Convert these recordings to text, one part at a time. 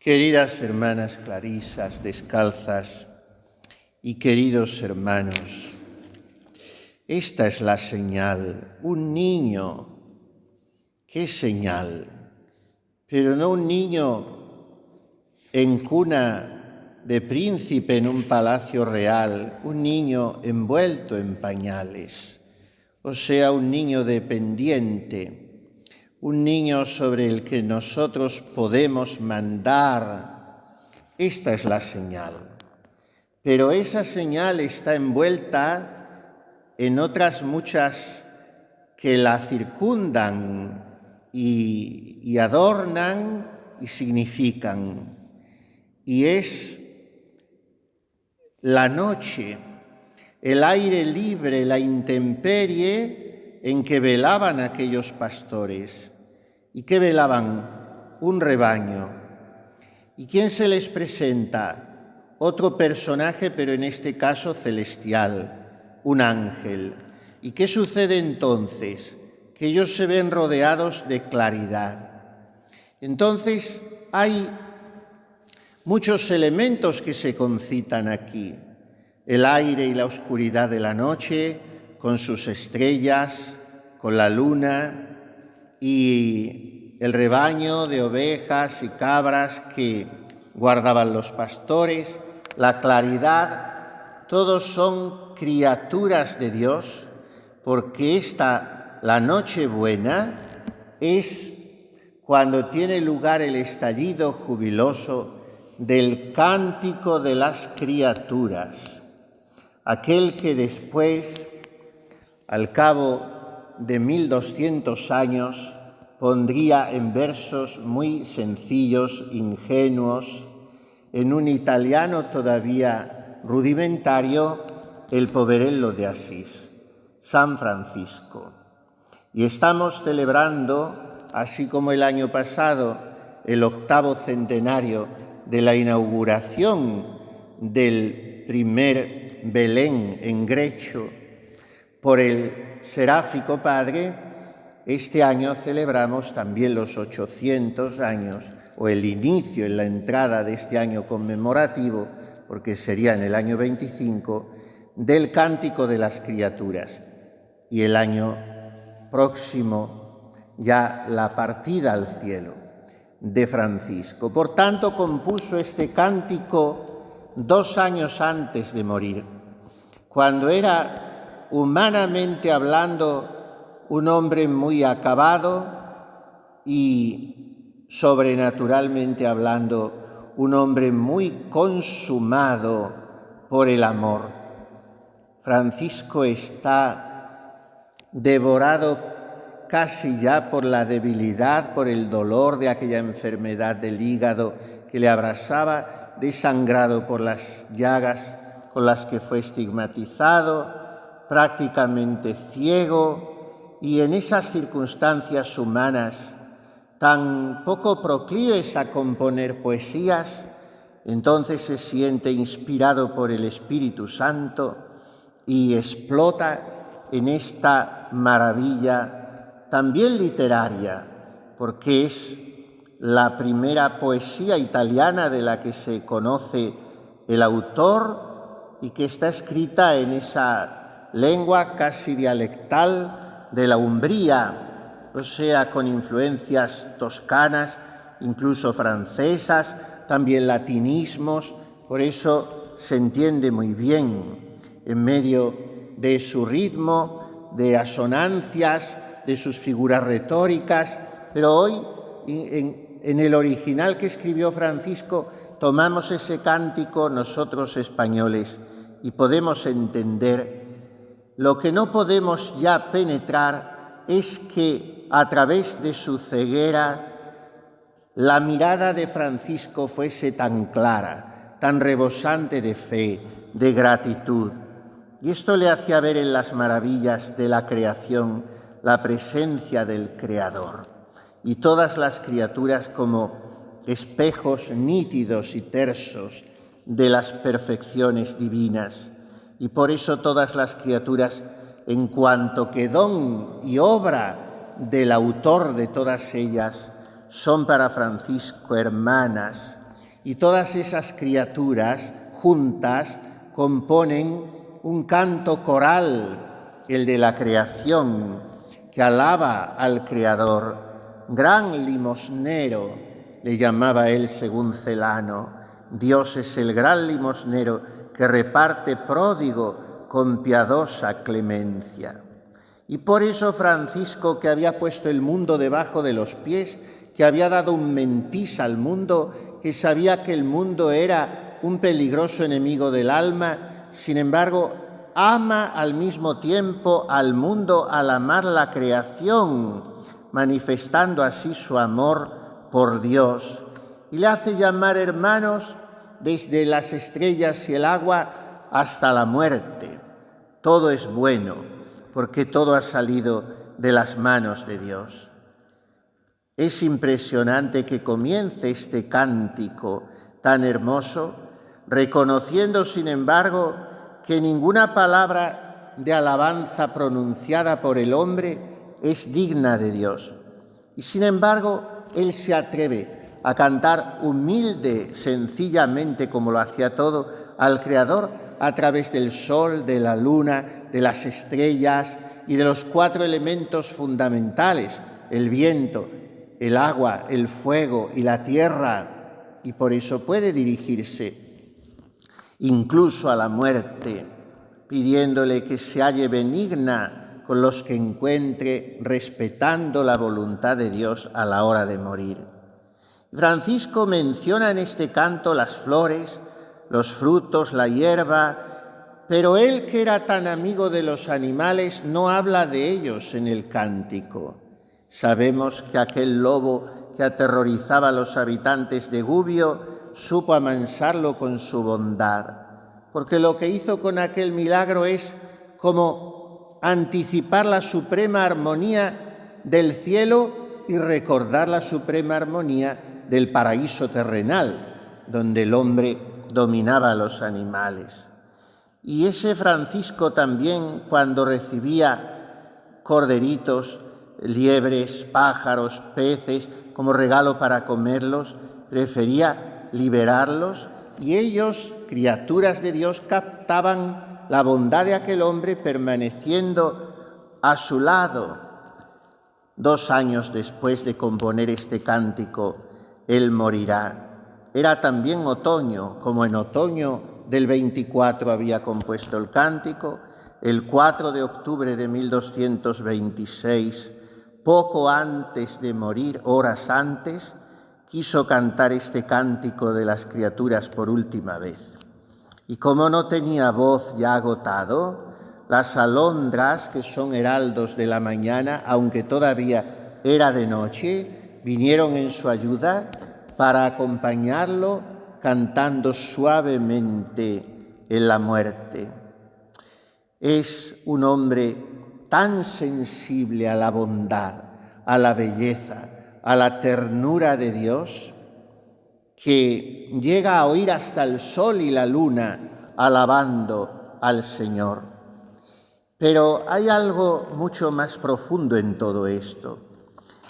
Queridas hermanas clarisas descalzas y queridos hermanos, esta es la señal, un niño. ¿Qué señal? Pero no un niño en cuna de príncipe en un palacio real, un niño envuelto en pañales, o sea, un niño dependiente, un niño sobre el que nosotros podemos mandar. Esta es la señal. Pero esa señal está envuelta en otras muchas que la circundan y adornan y significan. Y es la noche, el aire libre, la intemperie en que velaban aquellos pastores. ¿Y qué velaban? Un rebaño. ¿Y quién se les presenta? Otro personaje, pero en este caso celestial, un ángel. ¿Y qué sucede entonces? Que ellos se ven rodeados de claridad. Entonces hay muchos elementos que se concitan aquí. El aire y la oscuridad de la noche, con sus estrellas, con la luna y el rebaño de ovejas y cabras que guardaban los pastores, la claridad, todos son criaturas de Dios, porque la Nochebuena es cuando tiene lugar el estallido jubiloso del cántico de las criaturas, aquel que después, al cabo de 1200 años, pondría en versos muy sencillos, ingenuos, en un italiano todavía rudimentario, el Poverello de Asís, San Francisco. Y estamos celebrando, así como el año pasado, el 8º centenario de la inauguración del primer Belén en Grecho por el Seráfico Padre. Este año celebramos también los 800 años, o el inicio en la entrada de este año conmemorativo, porque sería en el año 25, del Cántico de las Criaturas. Y el año próximo ya la partida al cielo de Francisco. Por tanto, compuso este cántico 2 años antes de morir, cuando era, humanamente hablando, un hombre muy acabado y, sobrenaturalmente hablando, un hombre muy consumado por el amor. Francisco está devorado casi ya por la debilidad, por el dolor de aquella enfermedad del hígado que le abrasaba, desangrado por las llagas con las que fue estigmatizado, prácticamente ciego, y en esas circunstancias humanas tan poco proclives a componer poesías, entonces se siente inspirado por el Espíritu Santo y explota en esta maravilla también literaria, porque es la primera poesía italiana de la que se conoce el autor y que está escrita en esa lengua casi dialectal de la Umbría, o sea, con influencias toscanas, incluso francesas, también latinismos. Por eso se entiende muy bien en medio de su ritmo, de asonancias, de sus figuras retóricas. Pero hoy, en el original que escribió Francisco, tomamos ese cántico nosotros españoles y podemos entender. Lo que no podemos ya penetrar es que a través de su ceguera la mirada de Francisco fuese tan clara, tan rebosante de fe, de gratitud. Y esto le hacía ver en las maravillas de la creación la presencia del Creador y todas las criaturas como espejos nítidos y tersos de las perfecciones divinas. Y por eso todas las criaturas, en cuanto que don y obra del autor de todas ellas, son para Francisco hermanas, Y todas esas criaturas juntas componen un canto coral, el de la creación, que alaba al Creador. Gran limosnero, le llamaba él según Celano. Dios es el gran limosnero que reparte pródigo con piadosa clemencia. Y por eso Francisco, que había puesto el mundo debajo de los pies, que había dado un mentís al mundo, que sabía que el mundo era un peligroso enemigo del alma, sin embargo, ama al mismo tiempo al mundo al amar la creación, manifestando así su amor por Dios. Y le hace llamar hermanos desde las estrellas y el agua hasta la muerte. Todo es bueno, porque todo ha salido de las manos de Dios. Es impresionante que comience este cántico tan hermoso, reconociendo, sin embargo, que ninguna palabra de alabanza pronunciada por el hombre es digna de Dios. Y sin embargo, él se atreve a cantar humilde, sencillamente, como lo hacía todo, al Creador a través del sol, de la luna, de las estrellas y de los 4 elementos fundamentales, el viento, el agua, el fuego y la tierra, y por eso puede dirigirse incluso a la muerte, pidiéndole que se halle benigna con los que encuentre, respetando la voluntad de Dios a la hora de morir. Francisco menciona en este canto las flores, los frutos, la hierba, pero él, que era tan amigo de los animales, no habla de ellos en el cántico. Sabemos que aquel lobo que aterrorizaba a los habitantes de Gubbio supo amansarlo con su bondad, porque lo que hizo con aquel milagro es como anticipar la suprema armonía del cielo y recordar la suprema armonía del paraíso terrenal, donde el hombre dominaba a los animales. Y ese Francisco también, cuando recibía corderitos, liebres, pájaros, peces, como regalo para comerlos, prefería liberarlos, y ellos, criaturas de Dios, captaban la bondad de aquel hombre permaneciendo a su lado. 2 años después de componer este cántico, él morirá. Era también otoño, como en otoño del 24 había compuesto el cántico. El 4 de octubre de 1226, poco antes de morir, horas antes, quiso cantar este cántico de las criaturas por última vez. Y como no tenía voz ya agotado, las alondras, que son heraldos de la mañana, aunque todavía era de noche, vinieron en su ayuda para acompañarlo cantando suavemente en la muerte. Es un hombre tan sensible a la bondad, a la belleza, a la ternura de Dios, que llega a oír hasta el sol y la luna alabando al Señor. Pero hay algo mucho más profundo en todo esto.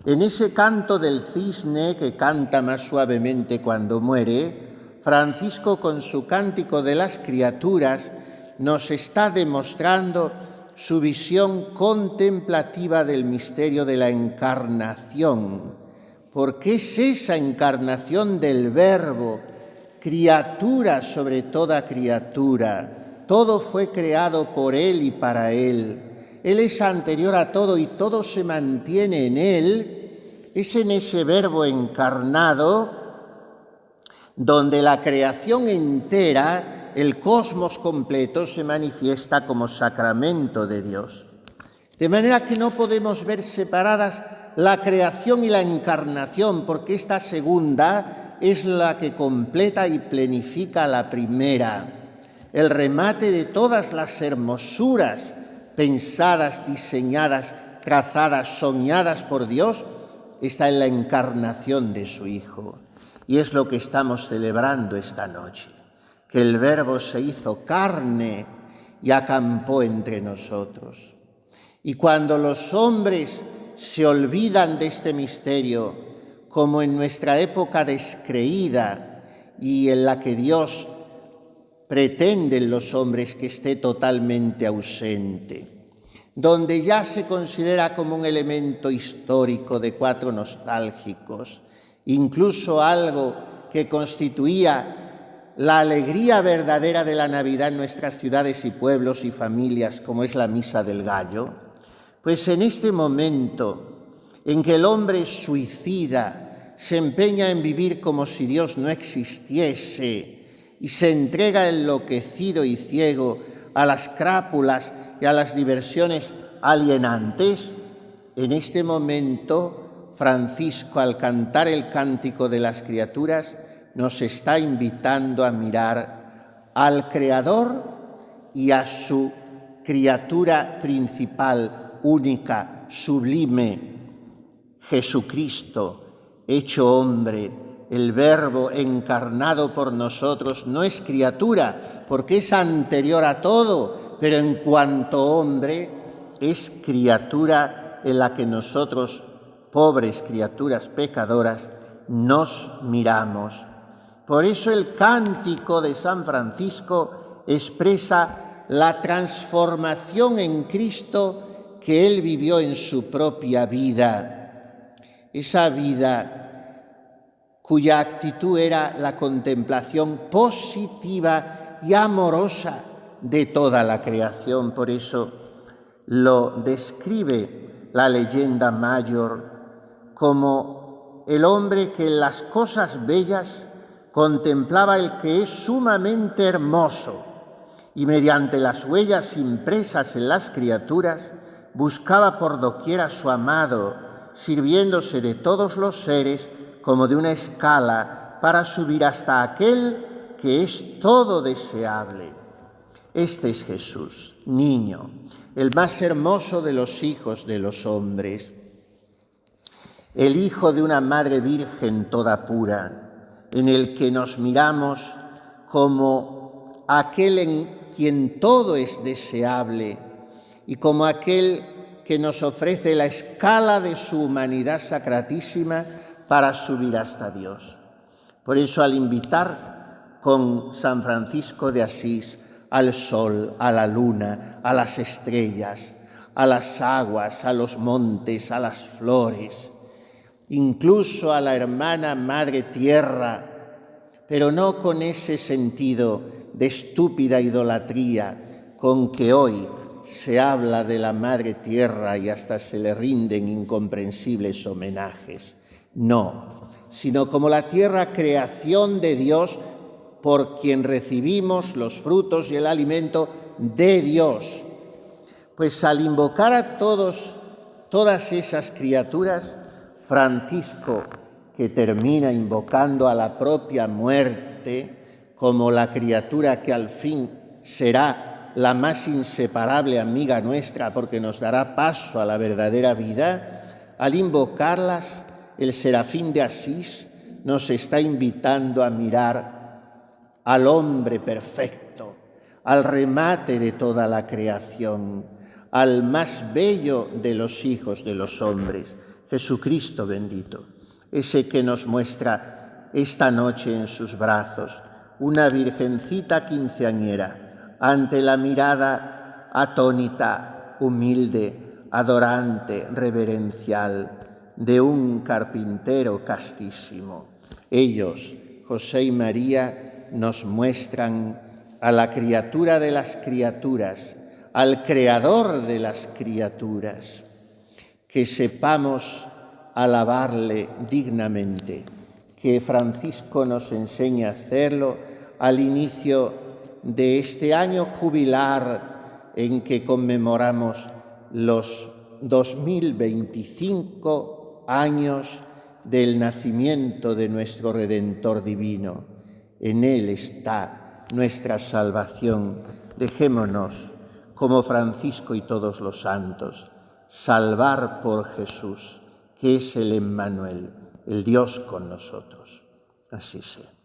En ese canto del cisne, que canta más suavemente cuando muere, Francisco, con su cántico de las criaturas, nos está demostrando su visión contemplativa del misterio de la encarnación, porque es esa encarnación del Verbo, criatura sobre toda criatura. Todo fue creado por Él y para Él. Él es anterior a todo y todo se mantiene en Él. Es en ese Verbo encarnado donde la creación entera, el cosmos completo, se manifiesta como sacramento de Dios. De manera que no podemos ver separadas la creación y la encarnación, porque esta segunda es la que completa y plenifica la primera. El remate de todas las hermosuras pensadas, diseñadas, trazadas, soñadas por Dios, está en la encarnación de su Hijo. Y es lo que estamos celebrando esta noche, que el Verbo se hizo carne y acampó entre nosotros. Y cuando los hombres se olvidan de este misterio, como en nuestra época descreída, y en la que Dios pretende en los hombres que esté totalmente ausente, donde ya se considera como un elemento histórico de cuatro nostálgicos, incluso algo que constituía la alegría verdadera de la Navidad en nuestras ciudades y pueblos y familias, como es la Misa del Gallo, pues en este momento en que el hombre suicida se empeña en vivir como si Dios no existiese y se entrega enloquecido y ciego a las crápulas y a las diversiones alienantes, en este momento Francisco, al cantar el Cántico de las Criaturas, nos está invitando a mirar al Creador y a su criatura principal, única, sublime, Jesucristo, hecho hombre. El Verbo encarnado por nosotros no es criatura, porque es anterior a todo, pero en cuanto hombre es criatura en la que nosotros, pobres criaturas pecadoras, nos miramos. Por eso el cántico de San Francisco expresa la transformación en Cristo que él vivió en su propia vida. Esa vida cuya actitud era la contemplación positiva y amorosa de toda la creación. Por eso lo describe la leyenda mayor como el hombre que en las cosas bellas contemplaba el que es sumamente hermoso y mediante las huellas impresas en las criaturas buscaba por doquier a su amado, sirviéndose de todos los seres como de una escala para subir hasta aquel que es todo deseable. Este es Jesús, niño, el más hermoso de los hijos de los hombres, el hijo de una madre virgen toda pura, en el que nos miramos como aquel en quien todo es deseable y como aquel que nos ofrece la escala de su humanidad sacratísima para subir hasta Dios. Por eso, al invitar con San Francisco de Asís al sol, a la luna, a las estrellas, a las aguas, a los montes, a las flores, incluso a la hermana Madre Tierra, pero no con ese sentido de estúpida idolatría con que hoy se habla de la Madre Tierra y hasta se le rinden incomprensibles homenajes. No, sino como la tierra creación de Dios, por quien recibimos los frutos y el alimento de Dios. Pues al invocar a todas esas criaturas, Francisco, que termina invocando a la propia muerte como la criatura que al fin será la más inseparable amiga nuestra porque nos dará paso a la verdadera vida, al invocarlas, el Serafín de Asís nos está invitando a mirar al hombre perfecto, al remate de toda la creación, al más bello de los hijos de los hombres, Jesucristo bendito, ese que nos muestra esta noche en sus brazos, una virgencita quinceañera, ante la mirada atónita, humilde, adorante, reverencial, de un carpintero castísimo. Ellos, José y María, nos muestran a la criatura de las criaturas, al creador de las criaturas, que sepamos alabarle dignamente, que Francisco nos enseña a hacerlo al inicio de este año jubilar en que conmemoramos los 2025 años del nacimiento de nuestro Redentor divino. En Él está nuestra salvación. Dejémonos, como Francisco y todos los santos, salvar por Jesús, que es el Emmanuel, el Dios con nosotros. Así sea.